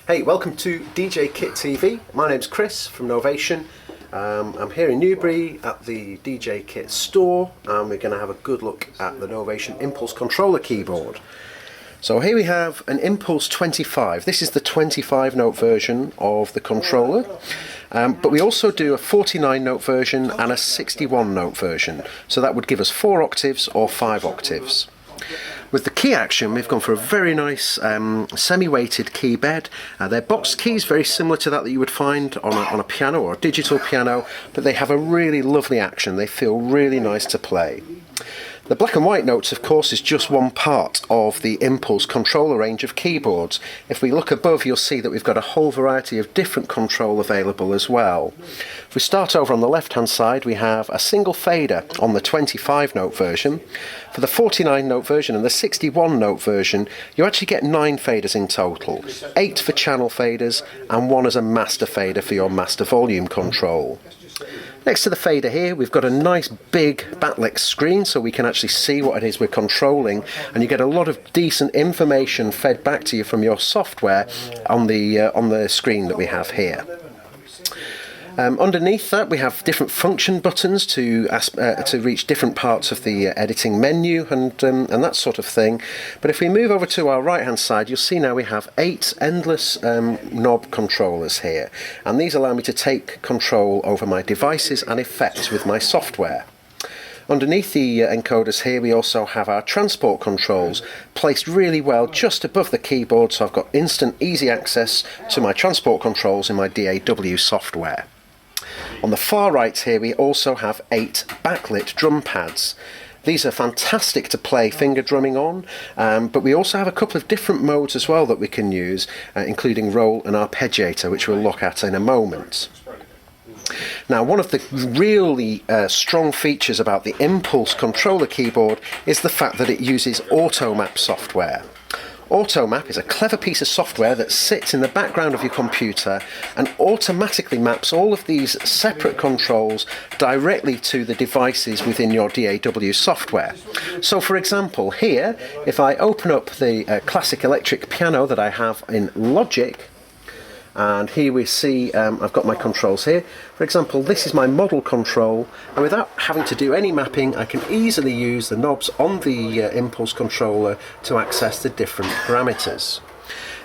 Hey, welcome to DJKIT TV. My name's Chris from Novation. I'm here in Newbury at the DJKIT store, and we're going to have a good look at the Novation Impulse controller keyboard. So here we have an Impulse 25. This is the 25 note version of the controller, but we also do a 49 note version and a 61 note version. So that would give us 4 octaves or 5 octaves. With the key action, we've gone for a very nice semi-weighted key bed. They're boxed keys, very similar to that you would find on a piano or a digital piano, but they have a really lovely action. They feel really nice to play. The black and white notes, of course, is just one part of the Impulse controller range of keyboards. If we look above, you'll see that we've got a whole variety of different control available as well. If we start over on the left-hand side, we have a single fader on the 25 note version. For the 49 note version and the 61 note version, you actually get 9 faders in total, 8 for channel faders and 1 as a master fader for your master volume control. Next to the fader here, we've got a nice big backlit screen so we can actually see what it is we're controlling, and you get a lot of decent information fed back to you from your software on the screen that we have here. Underneath that, we have different function buttons to reach different parts of the editing menu and that sort of thing. But if we move over to our right hand side, you'll see now we have 8 endless knob controllers here, and these allow me to take control over my devices and effects with my software. Underneath the encoders here, we also have our transport controls placed really well just above the keyboard, so I've got instant easy access to my transport controls in my DAW software. On the far right here, we also have 8 backlit drum pads. These are fantastic to play finger drumming on, but we also have a couple of different modes as well that we can use, including roll and arpeggiator, which we'll look at in a moment. Now, one of the really strong features about the Impulse controller keyboard is the fact that it uses Automap software. Automap is a clever piece of software that sits in the background of your computer and automatically maps all of these separate controls directly to the devices within your DAW software. So for example, here, if I open up the classic electric piano that I have in Logic, and here we see I've got my controls here. For example, this is my model control, and without having to do any mapping, I can easily use the knobs on the Impulse controller to access the different parameters.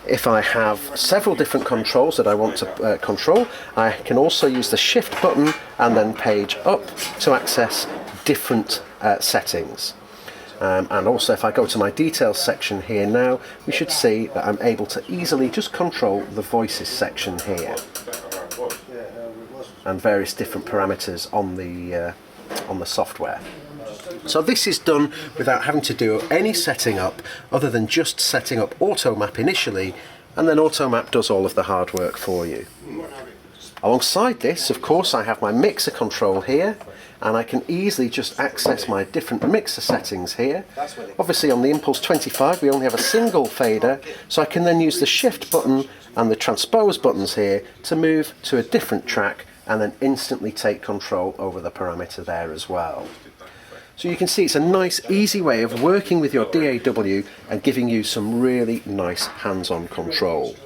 If I have several different controls that I want to control, I can also use the Shift button and then page up to access different settings. And also, if I go to my details section here now, we should see that I'm able to easily just control the voices section here and various different parameters on the software. So this is done without having to do any setting up other than just setting up Automap initially, and then Automap does all of the hard work for you. Alongside this, of course, I have my mixer control here, and I can easily just access my different mixer settings here. Obviously on the Impulse 25 we only have a single fader, so I can then use the Shift button and the transpose buttons here to move to a different track and then instantly take control over the parameter there as well. So you can see it's a nice easy way of working with your DAW and giving you some really nice hands-on control.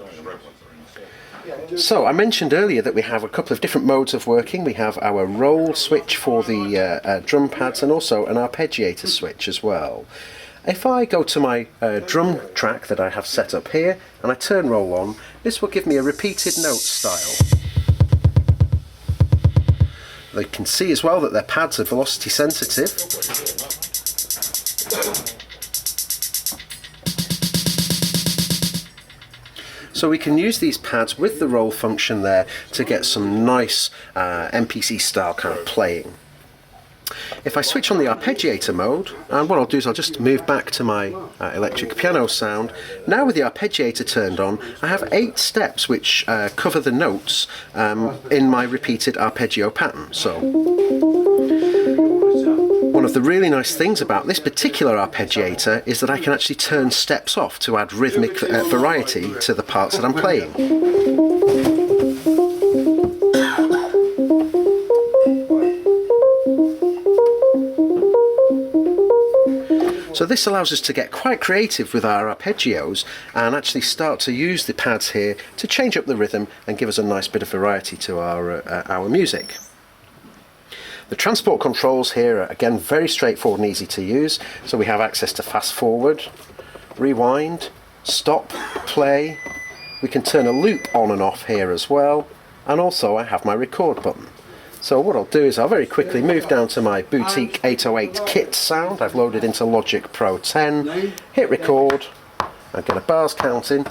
So I mentioned earlier that we have a couple of different modes of working. We have our roll switch for the drum pads and also an arpeggiator switch as well. If I go to my drum track that I have set up here and I turn roll on, this will give me a repeated note style. You can see as well that their pads are velocity sensitive. So we can use these pads with the roll function there to get some nice MPC style kind of playing. If I switch on the arpeggiator mode, and what I'll do is I'll just move back to my electric piano sound. Now with the arpeggiator turned on, I have 8 steps which cover the notes in my repeated arpeggio pattern. So one of the really nice things about this particular arpeggiator is that I can actually turn steps off to add rhythmic variety to the parts that I'm playing. So this allows us to get quite creative with our arpeggios and actually start to use the pads here to change up the rhythm and give us a nice bit of variety to our music. The transport controls here are again very straightforward and easy to use. So we have access to fast forward, rewind, stop, play. We can turn a loop on and off here as well, and also I have my record button. So what I'll do is I'll very quickly move down to my boutique 808 kit sound. I've loaded into Logic Pro 10, hit record and get a bars counting.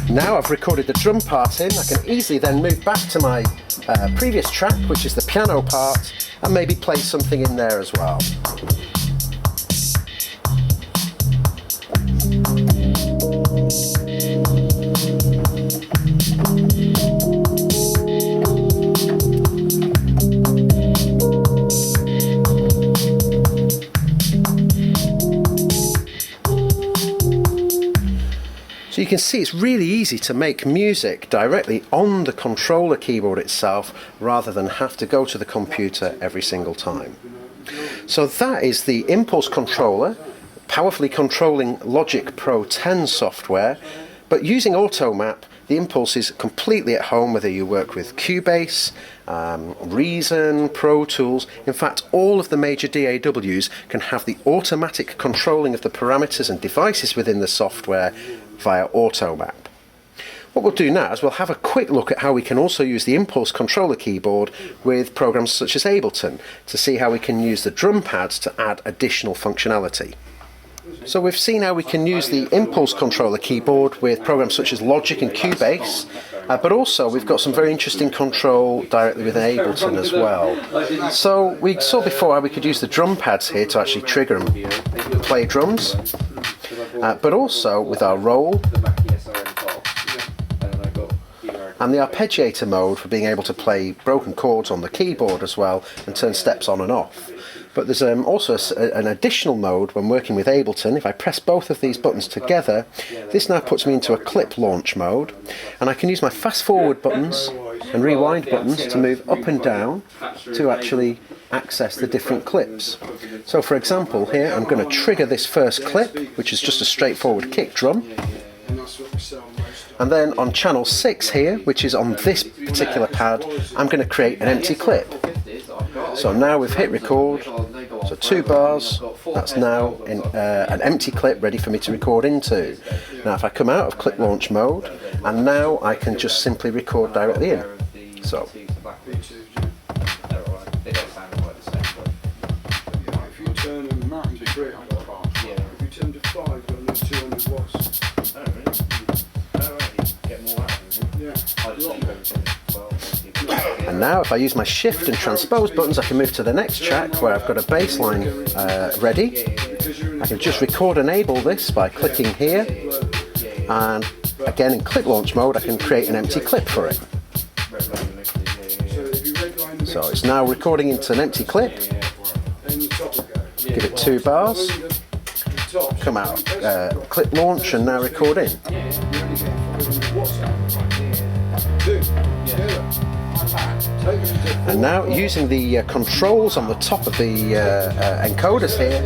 Now I've recorded the drum part in, I can easily then move back to my previous track, which is the piano part, and maybe play something in there as well. So you can see it's really easy to make music directly on the controller keyboard itself rather than have to go to the computer every single time. So that is the Impulse controller, powerfully controlling Logic Pro 10 software, but using Automap, the Impulse is completely at home whether you work with Cubase, Reason, Pro Tools. In fact, all of the major DAWs can have the automatic controlling of the parameters and devices within the software via Automap. What we'll do now is we'll have a quick look at how we can also use the Impulse controller keyboard with programs such as Ableton to see how we can use the drum pads to add additional functionality. So we've seen how we can use the Impulse controller keyboard with programs such as Logic and Cubase, but also we've got some very interesting control directly within Ableton as well. So we saw before how we could use the drum pads here to actually trigger and play drums, but also with our roll and the Arpeggiator mode for being able to play broken chords on the keyboard as well and turn steps on and off. But there's also an additional mode when working with Ableton. If I press both of these buttons together, this now puts me into a clip launch mode, and I can use my fast forward buttons and rewind buttons to move up and down to actually access the different clips. So for example here I'm going to trigger this first clip, which is just a straightforward kick drum, and then on channel 6 here, which is on this particular pad, I'm going to create an empty clip. So now we've hit record, so 2 bars, that's now in, an empty clip ready for me to record into. Now if I come out of clip launch mode, and now I can just simply record directly in. So. If you turn them max to 300 bars, if you turn to 5, you'll lose 200 watts. Oh really? Oh right, you get more out of them. Yeah. I just leave everything. And now if I use my shift and transpose buttons, I can move to the next track where I've got a bass line ready. I can just record enable this by clicking here, and again in clip launch mode I can create an empty clip for it. So it's now recording into an empty clip. Give it 2 bars, come out, clip launch, and now record in. And now using the controls on the top of the encoders here,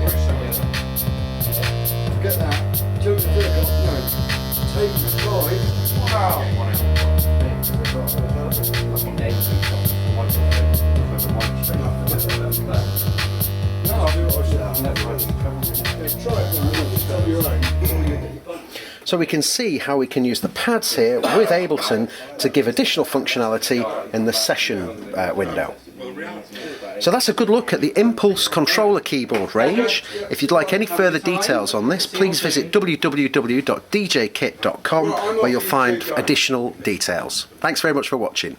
so we can see how we can use the pads here with Ableton to give additional functionality in the session window. So that's a good look at the Impulse controller keyboard range. If you'd like any further details on this, please visit www.djkit.com where you'll find additional details. Thanks very much for watching.